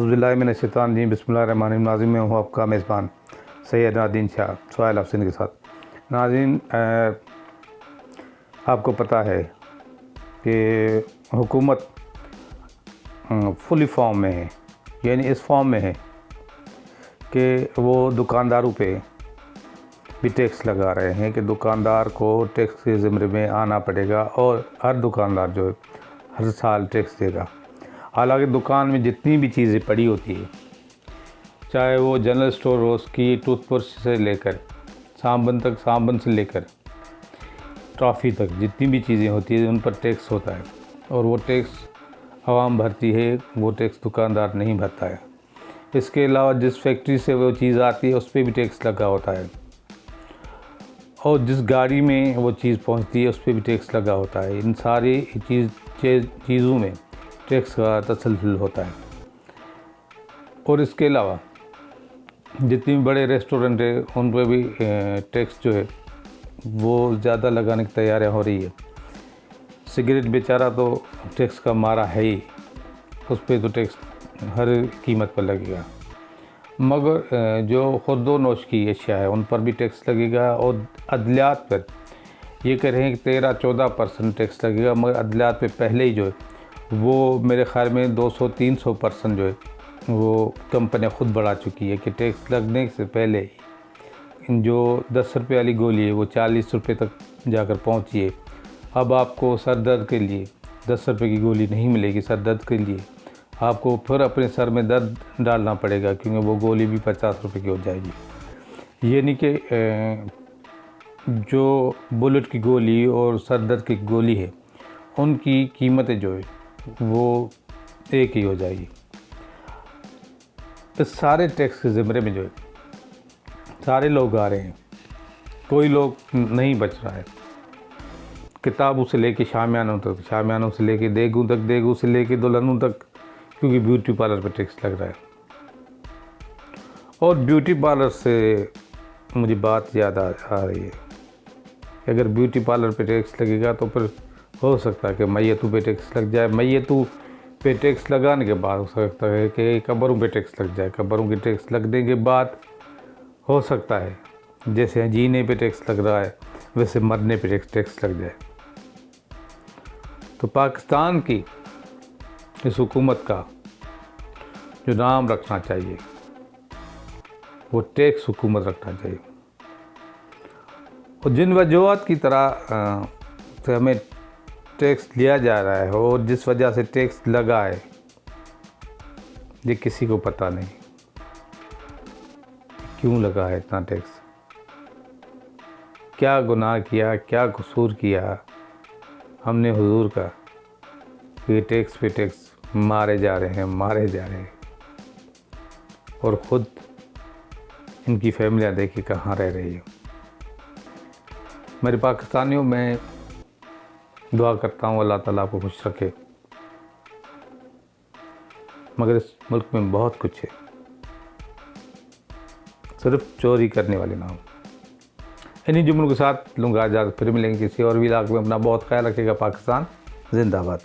बिस्मिल्लाहिर्रहमानिर्रहीम बिस्मिल्लाहिर्रहमानिर्रहीम। में हूँ आपका मेज़बान सैयद नाज़रीन शाह सुहैल अफसीन के साथ। नाज़रीन, आपको पता है कि हुकूमत फुली फॉर्म में है, यानी इस फॉर्म में है कि वो दुकानदारों पे भी टैक्स लगा रहे हैं कि दुकानदार को टैक्स के ज़िम्मे में आना पड़ेगा और हर दुकानदार जो है हर साल टैक्स देगा। हालांकि दुकान में जितनी भी चीज़ें पड़ी होती है, चाहे वो जनरल स्टोर हो, उसकी टूथब्रश से लेकर साबुन तक, साबुन से लेकर टॉफ़ी तक, जितनी भी चीज़ें होती हैं उन पर टैक्स होता है और वो टैक्स आवाम भरती है, वो टैक्स दुकानदार नहीं भरता है। इसके अलावा जिस फैक्ट्री से वो चीज़ आती है उस पर भी टैक्स लगा होता है और जिस गाड़ी में वो चीज़ पहुंचती है उस पर भी टैक्स लगा होता है। इन सारी चीज़ों में टैक्स का तसलसल होता है। और इसके अलावा जितने भी बड़े रेस्टोरेंट है उन पर भी टैक्स जो है वो ज़्यादा लगाने की तैयारियां हो रही है। सिगरेट बेचारा तो टैक्स का मारा है ही, उस पर तो टैक्स हर कीमत पर लगेगा, मगर जो खुर्दो नोश की अशिया है उन पर भी टैक्स लगेगा और अदलियात पर ये कह रहे हैं कि 13-14% टैक्स लगेगा, मगर अदलियात पे पहले ही जो है वो मेरे ख्याल में 200-300% जो है वो कंपनियां खुद बढ़ा चुकी है कि टैक्स लगने से पहले ही जो 10 रुपये वाली गोली है वो 40 रुपये तक जाकर पहुंची है। अब आपको सर दर्द के लिए 10 रुपये की गोली नहीं मिलेगी, सर दर्द के लिए आपको फिर अपने सर में दर्द डालना पड़ेगा क्योंकि वो गोली भी 50 रुपये की हो जाएगी। यानी कि जो बुलेट की गोली और सर दर्द की गोली है उनकी कीमतें जो है वो एक ही हो जाएगी। इस सारे टैक्स के ज़िम्मे में जो है सारे लोग आ रहे हैं, कोई लोग नहीं बच रहा है। किताबों से लेके शामियानों तक, शामियानों से लेके देगों तक, देगों से लेके दुल्हनों तक, क्योंकि ब्यूटी पार्लर पर टैक्स लग रहा है। और ब्यूटी पार्लर से मुझे बात याद आ रही है कि अगर ब्यूटी पार्लर पे टैक्स लगेगा तो फिर हो सकता है कि मैयतों पे टैक्स लग जाए, मैयतों पे टैक्स लगाने के बाद हो सकता है कि कब्रों पे टैक्स लग जाए, कब्रों के टैक्स लगने के बाद हो सकता है जैसे जीने पे टैक्स लग रहा है वैसे मरने पे टैक्स लग जाए। तो पाकिस्तान की इस हुकूमत का जो नाम रखना चाहिए वो टैक्स हुकूमत रखना चाहिए। और जिन वजूहत की तरह से हमें टैक्स लिया जा रहा है और जिस वजह से टैक्स लगा है ये किसी को पता नहीं क्यों लगा है इतना टैक्स, क्या गुनाह किया, क्या कसूर किया हमने हुजूर का कि टैक्स पे टैक्स मारे जा रहे हैं और ख़ुद इनकी फैमिलियाँ देखिए कहाँ रह रही है। मेरे पाकिस्तानियों, मैं दुआ करता हूँ अल्लाह ताला आपको खुश रखे, मगर इस मुल्क में बहुत कुछ है, सिर्फ चोरी करने वाले ना हो। इन्हीं जुमलों के साथ लूँगा इजाज़त, फिर मिलेंगे किसी और भी इलाके में। अपना बहुत ख्याल रखिएगा। पाकिस्तान जिंदाबाद।